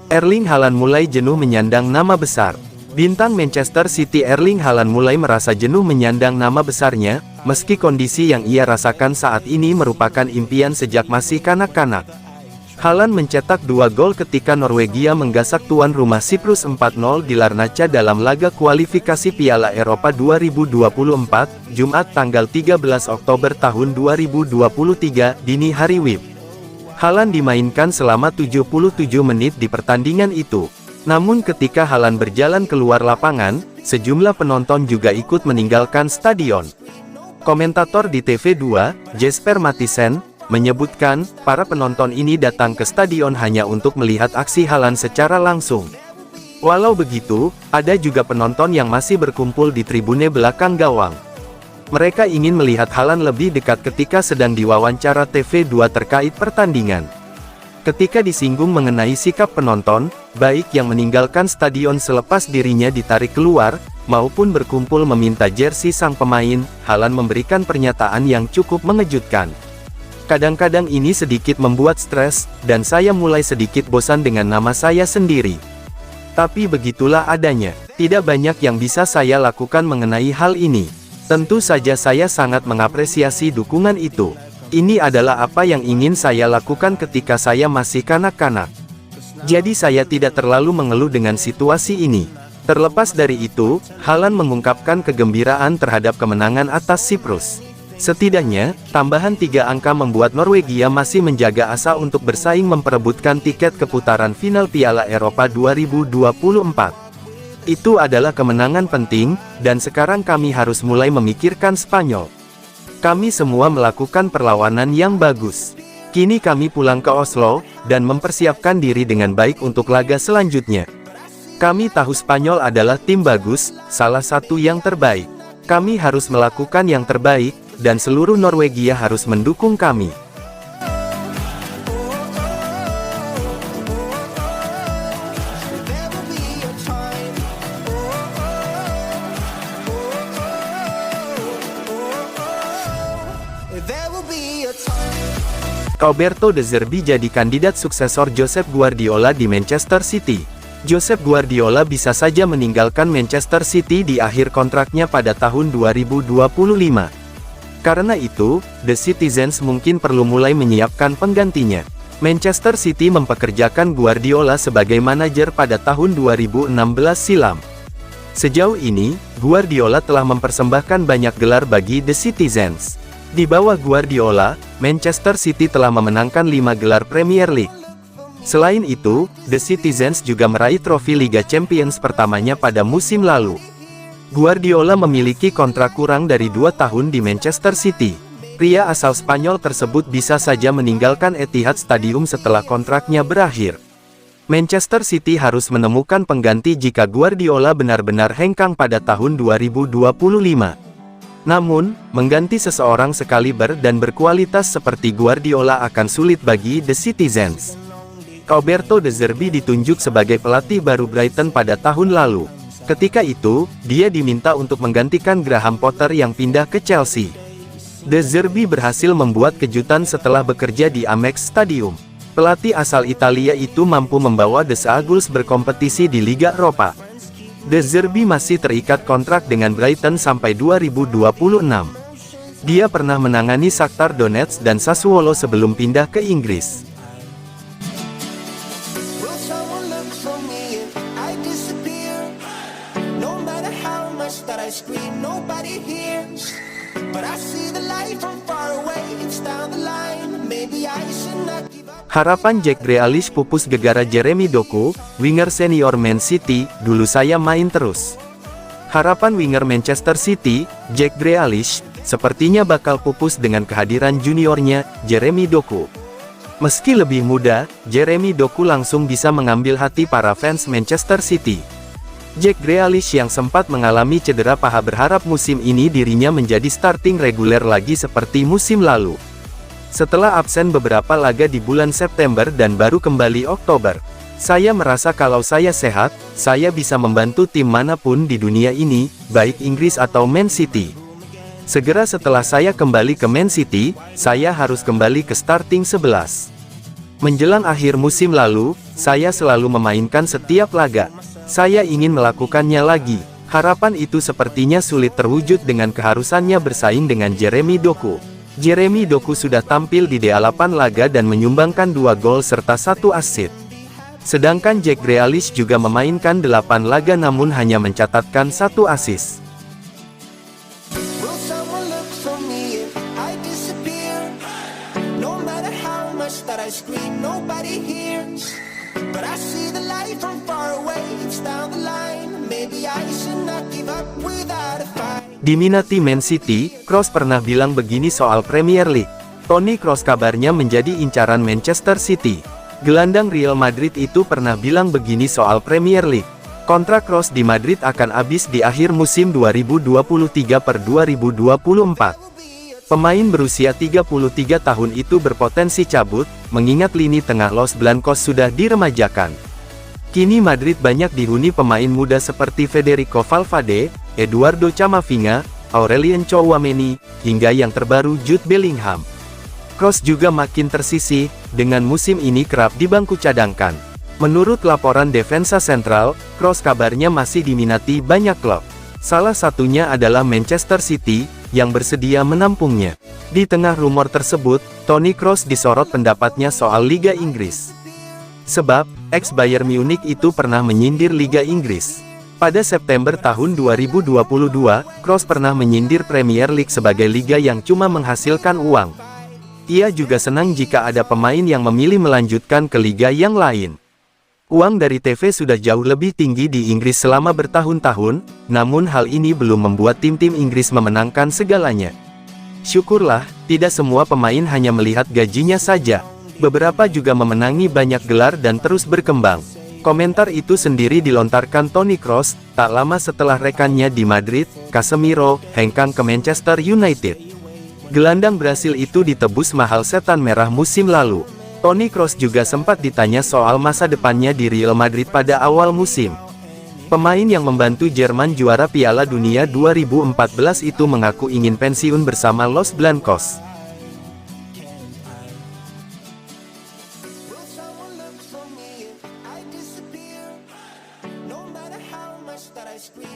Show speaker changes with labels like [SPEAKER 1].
[SPEAKER 1] Erling Haaland mulai jenuh menyandang nama besar. Bintang Manchester City Erling Haaland mulai merasa jenuh menyandang nama besarnya, meski kondisi yang ia rasakan saat ini merupakan impian sejak masih kanak-kanak. Haaland mencetak 2 gol ketika Norwegia menggasak tuan rumah Siprus 4-0 di Larnaca dalam laga kualifikasi Piala Eropa 2024, Jumat tanggal 13 Oktober tahun 2023, dini hari WIB. Haaland dimainkan selama 77 menit di pertandingan itu. Namun ketika Haaland berjalan keluar lapangan, sejumlah penonton juga ikut meninggalkan stadion. Komentator di TV2, Jesper Mathisen, menyebutkan, para penonton ini datang ke stadion hanya untuk melihat aksi Haaland secara langsung. Walau begitu, ada juga penonton yang masih berkumpul di tribune belakang gawang. Mereka ingin melihat Haaland lebih dekat ketika sedang diwawancara TV2 terkait pertandingan. Ketika disinggung mengenai sikap penonton, baik yang meninggalkan stadion selepas dirinya ditarik keluar, maupun berkumpul meminta jersey sang pemain, Haaland memberikan pernyataan yang cukup mengejutkan. Kadang-kadang ini sedikit membuat stres, dan saya mulai sedikit bosan dengan nama saya sendiri. Tapi begitulah adanya, tidak banyak yang bisa saya lakukan mengenai hal ini. Tentu saja saya sangat mengapresiasi dukungan itu. Ini adalah apa yang ingin saya lakukan ketika saya masih kanak-kanak. Jadi saya tidak terlalu mengeluh dengan situasi ini. Terlepas dari itu, Haaland mengungkapkan kegembiraan terhadap kemenangan atas Siprus. Setidaknya, tambahan 3 angka membuat Norwegia masih menjaga asa untuk bersaing memperebutkan tiket ke putaran final Piala Eropa 2024. Itu adalah kemenangan penting, dan sekarang kami harus mulai memikirkan Spanyol. Kami semua melakukan perlawanan yang bagus. Kini kami pulang ke Oslo, dan mempersiapkan diri dengan baik untuk laga selanjutnya. Kami tahu Spanyol adalah tim bagus, salah satu yang terbaik. Kami harus melakukan yang terbaik, dan seluruh Norwegia harus mendukung kami. Roberto De Zerbi jadi kandidat suksesor Josep Guardiola di Manchester City. Josep Guardiola bisa saja meninggalkan Manchester City di akhir kontraknya pada tahun 2025. Karena itu, The Citizens mungkin perlu mulai menyiapkan penggantinya. Manchester City mempekerjakan Guardiola sebagai manajer pada tahun 2016 silam. Sejauh ini, Guardiola telah mempersembahkan banyak gelar bagi The Citizens. Di bawah Guardiola, Manchester City telah memenangkan 5 gelar Premier League. Selain itu, The Citizens juga meraih trofi Liga Champions pertamanya pada musim lalu. Guardiola memiliki kontrak kurang dari 2 tahun di Manchester City. Pria asal Spanyol tersebut bisa saja meninggalkan Etihad Stadium setelah kontraknya berakhir. Manchester City harus menemukan pengganti jika Guardiola benar-benar hengkang pada tahun 2025. Namun, mengganti seseorang sekaliber dan berkualitas seperti Guardiola akan sulit bagi The Citizens. Roberto De Zerbi ditunjuk sebagai pelatih baru Brighton pada tahun lalu. Ketika itu, dia diminta untuk menggantikan Graham Potter yang pindah ke Chelsea. De Zerbi berhasil membuat kejutan setelah bekerja di Amex Stadium. Pelatih asal Italia itu mampu membawa The Seagulls berkompetisi di Liga Eropa. De Zerbi masih terikat kontrak dengan Brighton sampai 2026. Dia pernah menangani Shakhtar Donetsk dan Sassuolo sebelum pindah ke Inggris. Harapan Jack Grealish pupus gegara Jeremy Doku, winger senior Man City, dulu saya main terus. Harapan winger Manchester City, Jack Grealish, sepertinya bakal pupus dengan kehadiran juniornya, Jeremy Doku. Meski lebih muda, Jeremy Doku langsung bisa mengambil hati para fans Manchester City. Jack Grealish yang sempat mengalami cedera paha berharap musim ini dirinya menjadi starting reguler lagi seperti musim lalu. Setelah absen beberapa laga di bulan September dan baru kembali Oktober, saya merasa kalau saya sehat, saya bisa membantu tim manapun di dunia ini, baik Inggris atau Man City. Segera setelah saya kembali ke Man City, saya harus kembali ke starting 11. Menjelang akhir musim lalu, saya selalu memainkan setiap laga. Saya ingin melakukannya lagi. Harapan itu sepertinya sulit terwujud dengan keharusannya bersaing dengan Jeremy Doku. Jeremy Doku sudah tampil di 8 laga dan menyumbangkan 2 gol serta 1 assist. Sedangkan Jack Grealish juga memainkan 8 laga namun hanya mencatatkan 1 assist. Diminati Man City, Kroos pernah bilang begini soal Premier League. Toni Kroos kabarnya menjadi incaran Manchester City. Gelandang Real Madrid itu pernah bilang begini soal Premier League. Kontrak Kroos di Madrid akan habis di akhir musim 2023/2024. Pemain berusia 33 tahun itu berpotensi cabut, mengingat lini tengah Los Blancos sudah diremajakan. Kini Madrid banyak dihuni pemain muda seperti Federico Valverde, Eduardo Camavinga, Aurelien Tchouaméni, hingga yang terbaru Jude Bellingham. Kroos juga makin tersisih, dengan musim ini kerap di bangku cadangkan. Menurut laporan Defensa Central, Kroos kabarnya masih diminati banyak klub. Salah satunya adalah Manchester City, yang bersedia menampungnya. Di tengah rumor tersebut, Toni Kroos disorot pendapatnya soal Liga Inggris. Sebab, ex-Bayern Munich itu pernah menyindir Liga Inggris. Pada September tahun 2022, Kroos pernah menyindir Premier League sebagai liga yang cuma menghasilkan uang. Ia juga senang jika ada pemain yang memilih melanjutkan ke liga yang lain. Uang dari TV sudah jauh lebih tinggi di Inggris selama bertahun-tahun, namun hal ini belum membuat tim-tim Inggris memenangkan segalanya. Syukurlah, tidak semua pemain hanya melihat gajinya saja. Beberapa juga memenangi banyak gelar dan terus berkembang. Komentar itu sendiri dilontarkan Toni Kroos, tak lama setelah rekannya di Madrid, Casemiro, hengkang ke Manchester United. Gelandang Brasil itu ditebus mahal setan merah musim lalu. Toni Kroos juga sempat ditanya soal masa depannya di Real Madrid pada awal musim. Pemain yang membantu Jerman juara Piala Dunia 2014 itu mengaku ingin pensiun bersama Los Blancos.